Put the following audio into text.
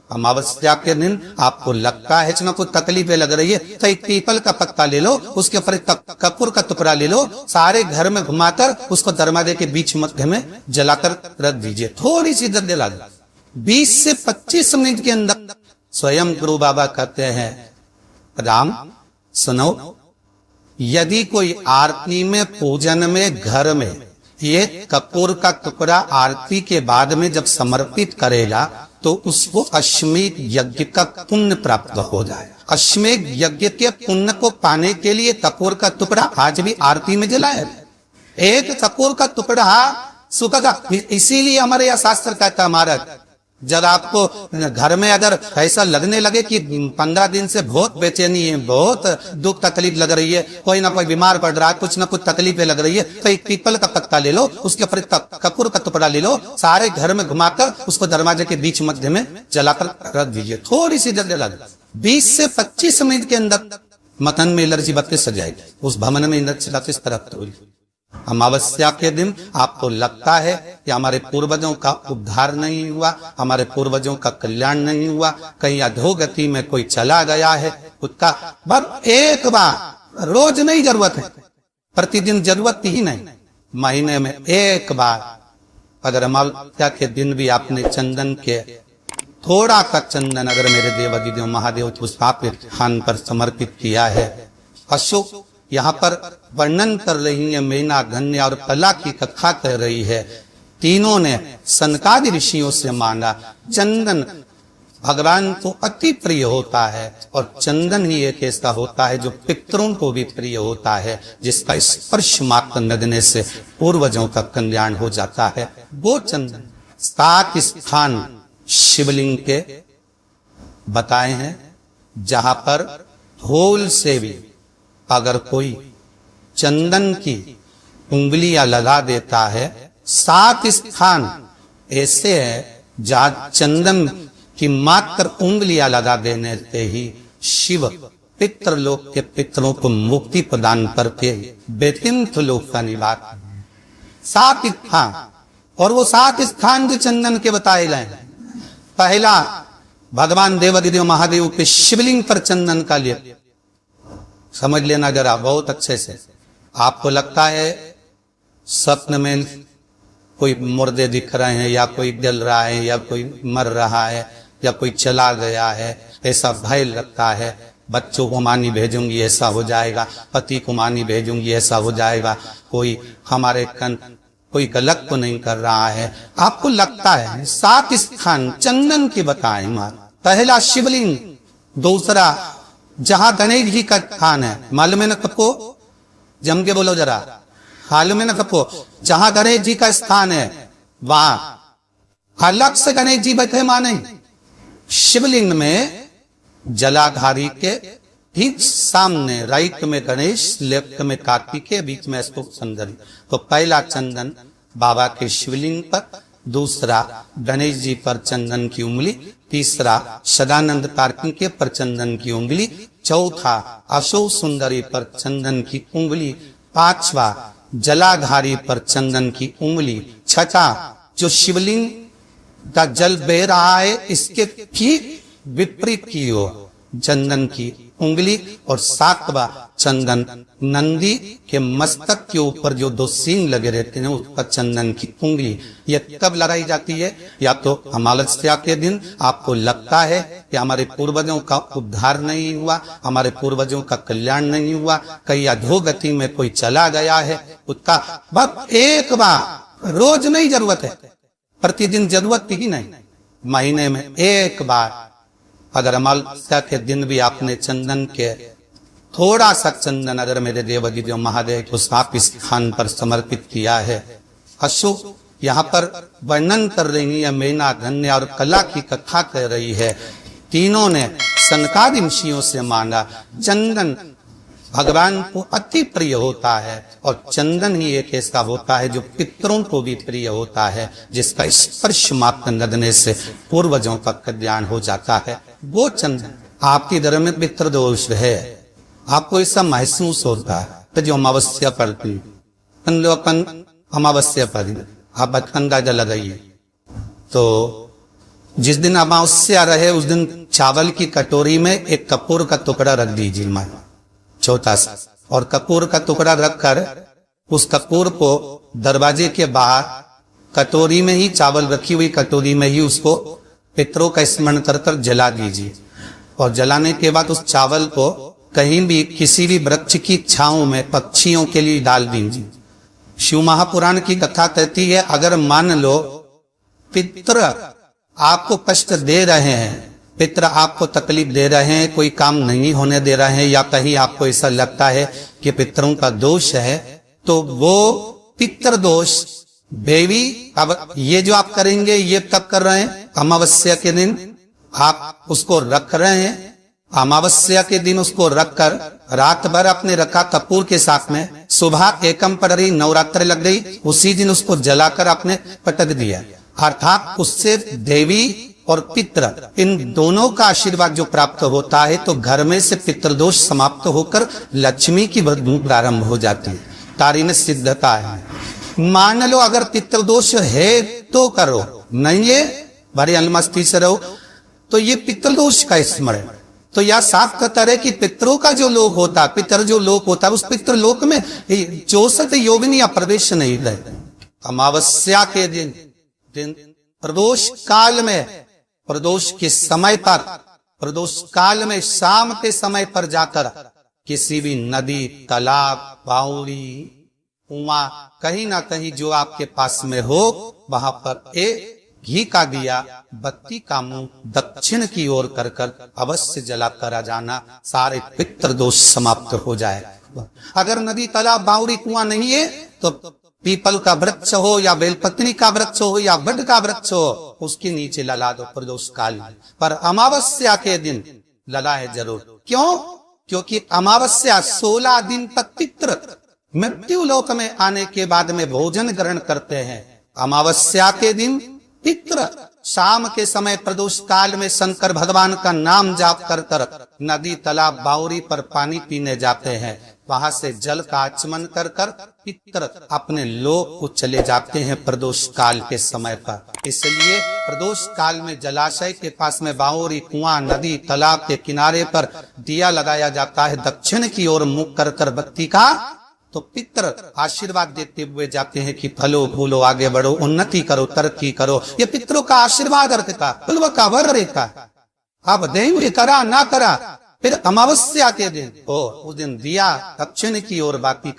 अमावस्या के दिन आपको लगता है ना कुछ तकलीफें लग रही है, तो एक पीपल का पत्ता ले लो, उसके ऊपर एक कपूर का टुकड़ा ले लो, सारे घर में घुमाकर उसको दरवाजे के बीच मध्य में जलाकर रख दीजिए। थोड़ी सी देर दिला दो, 20 से 25 मिनट के अंदर स्वयं गुरु बाबा कहते हैं, राम सुनो, यदि कोई आरती में, पूजन में, घर में ये कपूर का टुकड़ा आरती के बाद में जब समर्पित करेगा तो उसको अश्वमेध यज्ञ का पुण्य प्राप्त हो जाए। अश्वमेध यज्ञ के पुण्य को पाने के लिए कपूर का टुकड़ा आज भी आरती में जलाए। एक कपूर का टुकड़ा सुखा, इसीलिए हमारे यहाँ शास्त्र कहता है, महाराज जब आपको घर में अगर ऐसा लगने लगे कि 15 दिन से बहुत बेचैनी है, बहुत दुख तकलीफ लग रही है, कोई ना कोई बीमार पड़ रहा है, कुछ ना कुछ तकलीफें लग रही है, तो एक पीपल का पत्ता ले लो, उसके ऊपर कपूर का टुकड़ा ले लो, सारे घर में घुमाकर उसको दरवाजे के बीच मध्य में जलाकर रख दीजिए। थोड़ी सी देर जला दो, 20 से 25 मिनट के अंदर मकान में एलर्जी बत्ती सज जाएगी, उस भवन में एलर्जी बत्ती इस तरह होगी। अमावस्या के दिन आपको लगता है कि हमारे पूर्वजों का उद्धार नहीं हुआ, हमारे पूर्वजों का कल्याण नहीं हुआ, कहीं अधोगति में कोई चला गया है, उसका बस एक बार, रोज नहीं जरूरत है, प्रतिदिन जरूरत ही नहीं, महीने में एक बार अगर अमावस्या के दिन भी आपने चंदन के थोड़ा सा चंदन अगर मेरे देवाधिदेव महादेव स्थापित स्थान पर समर्पित किया है। अशोक यहाँ पर वर्णन कर रही है, मेना धन्य और कला की कथा कह रही है। तीनों ने सनकादि ऋषियों से मांगा। चंदन भगवान को अति प्रिय होता है और चंदन ही एक ऐसा होता है जो पितरों को भी प्रिय होता है, जिसका स्पर्श मात्र लगने से पूर्वजों का कल्याण हो जाता है। वो चंदन 7 स्थान शिवलिंग के बताए हैं, जहां पर धूल से भी अगर कोई चंदन की उंगलियां लगा देता है, 7 स्थान ऐसे है जहां चंदन की मात्र उंगलियां लगा देने से ही शिव पितृलोक के पितरों को मुक्ति प्रदान करके वैकुंठ लोक का निवास। 7 स्थान, और वो 7 स्थान जो चंदन के बताए गए, पहला भगवान देवाधिदेव महादेव के शिवलिंग पर चंदन का लेप। समझ लेना जरा बहुत अच्छे से। आपको लगता है स्वप्न में कोई मुर्दे दिख रहे हैं, या कोई जल रहा है, या कोई मर रहा है, या कोई चला गया है, ऐसा भय लगता है। बच्चों को मानी भेजूंगी ऐसा हो जाएगा, पति को मानी भेजूंगी ऐसा हो जाएगा, कोई हमारे कोई गलत तो नहीं कर रहा है, आपको लगता है। 7 स्थान चंदन के बताए मां। पहला शिवलिंग, दूसरा जहां गणेश जी का स्थान है, मालूम है ना सबको, जम के बोलो जरा, मालूम है ना सबको, जहां गणेश जी का स्थान है वहां अलग से गणेश जी बैठे माने। शिवलिंग में जलाधारी के ठीक सामने राइट में गणेश, लेफ्ट में कार्तिकेय, बीच में अशोक सुंदरी। तो पहला चंदन बाबा के शिवलिंग पर, दूसरा गणेश जी पर चंदन की उंगली, तीसरा सदानंद कार्तिकेय पर चंदन की उंगली, चौथा अशोक सुंदरी पर चंदन की उंगली, पांचवा जलाधारी पर चंदन की उंगली, छठा जो शिवलिंग का जल बह रहा है इसके ठीक विपरीत की ओर चंदन की उंगली, और 7वां चंदन नंदी के मस्तक के ऊपर जो 2 सींग लगे रहते हैं उसका चंदन की उंगली। ये कब लगाई जाती है? या तो अमावस्या के दिन आपको लगता है कि हमारे पूर्वजों का उद्धार नहीं हुआ, हमारे पूर्वजों का कल्याण नहीं हुआ, कहीं अधोगति में कोई चला गया है, उसका बस एक बार, रोज नहीं जरूरत है, प्रतिदिन जरूरत ही नहीं, महीने में एक बार अगर अमावस्या के दिन भी आपने चंदन के थोड़ा सा चंदन अगर मेरे देवाधिदेव महादेव को स्थान पर समर्पित किया है। अशोक यहाँ पर वर्णन कर रही है, मेना धन्य और कला की कथा कह रही है। तीनों ने सनकादि ऋषियों से मांगा। चंदन भगवान को अति प्रिय होता है और चंदन ही एक ऐसा होता है जो पितरों को भी प्रिय होता है, जिसका स्पर्श मात्र लगने से पूर्वजों का कल्याण हो जाता है। वो चंदन आपके घर में पितृ दोष है, आपको ऐसा महसूस होता है, तो जो अमावस्या पड़ती, अमावस्या पर आप अंदाजा लगाइए तो जिस दिन अमावस्या रहे उस दिन चावल की कटोरी में एक कपूर का टुकड़ा रख दीजिए माँ, छोटा सा, और कपूर का टुकड़ा रखकर उस कपूर को दरवाजे के बाहर कटोरी में ही, चावल रखी हुई कटोरी में ही उसको पितरों का स्मरण कर कर जला दीजिए। और जलाने के बाद उस चावल को कहीं भी किसी भी वृक्ष की छांव में पक्षियों के लिए डाल दीजिए। शिव महापुराण की कथा कहती है, अगर मान लो पितर आपको कष्ट दे रहे हैं, पितर आपको तकलीफ दे रहे हैं, कोई काम नहीं होने दे रहे हैं, या कहीं आपको ऐसा लगता है कि पितरों का दोष है, तो वो पितर दोष देवी, अब ये जो आप करेंगे ये कब कर रहे हैं? अमावस्या के दिन आप उसको रख रहे हैं। अमावस्या के दिन उसको रखकर रात भर अपने रखा कपूर के साथ में, सुबह एकम पड़री नवरात्र लग गई, उसी दिन उसको जलाकर आपने पटक दिया। अर्थात उससे देवी और पितर इन दोनों का आशीर्वाद जो प्राप्त होता है, तो घर में से पितृदोष समाप्त होकर लक्ष्मी की वृद्धि प्रारंभ हो जाती है। तारी में सिद्धता है। मान लो अगर पितृदोष है तो करो, नहीं है बड़े अलमस्ती से रहो, तो ये पितृदोष का स्मरण। तो यह साफ कहता है कि पितरों का जो लोक होता, पितर जो लोक होता है, उस पितृलोक में 64 योगिनी प्रवेश नहीं रहते। अमावस्या के दिन प्रदोष काल में, प्रदोष के समय पर, प्रदोष काल में शाम के समय पर जाकर किसी भी नदी, तालाब, बावड़ी, कुआं, कहीं ना कहीं जो आपके पास में हो, वहां पर एक घी का दिया, बत्ती का मुंह दक्षिण की ओर कर कर अवश्य जलाकर आ जाना, सारे पितृदोष समाप्त हो जाए। अगर नदी, तालाब, बावड़ी, कुआं नहीं है तो पीपल का वृक्ष हो या बेलपत्री का वृक्ष हो या वड का वृक्ष हो, उसके नीचे लला दो प्रदोष काल। पर अमावस्या के दिन लला है जरूर। क्यों? क्योंकि अमावस्या 16 दिन तक पितृ मृत्यु लोक में आने के बाद में भोजन ग्रहण करते हैं। अमावस्या के दिन पितृ शाम के समय प्रदोष काल में शंकर भगवान का नाम जाप कर कर नदी, तालाब, बावड़ी पर पानी पीने जाते हैं। वहां से जल का आचमन कर कर पितृ अपने लोक को चले जाते हैं प्रदोष काल के समय पर। इसलिए प्रदोष काल में जलाशय के पास में बावड़ी, कुआं, नदी, तालाब के किनारे पर दिया लगाया जाता है, दक्षिण की ओर मुख कर कर बत्ती का, तो पितृ आशीर्वाद देते हुए जाते हैं कि फलो फूलो, आगे बढ़ो, उन्नति करो, तरक्की करो। ये पितरों का आशीर्वाद अर्पिता बिल्व का वर रहता है। अब देंगे करा ना करा, फिर अमावस्या के दिन उस दिन दिया दक्षिण की ओर, बाकी का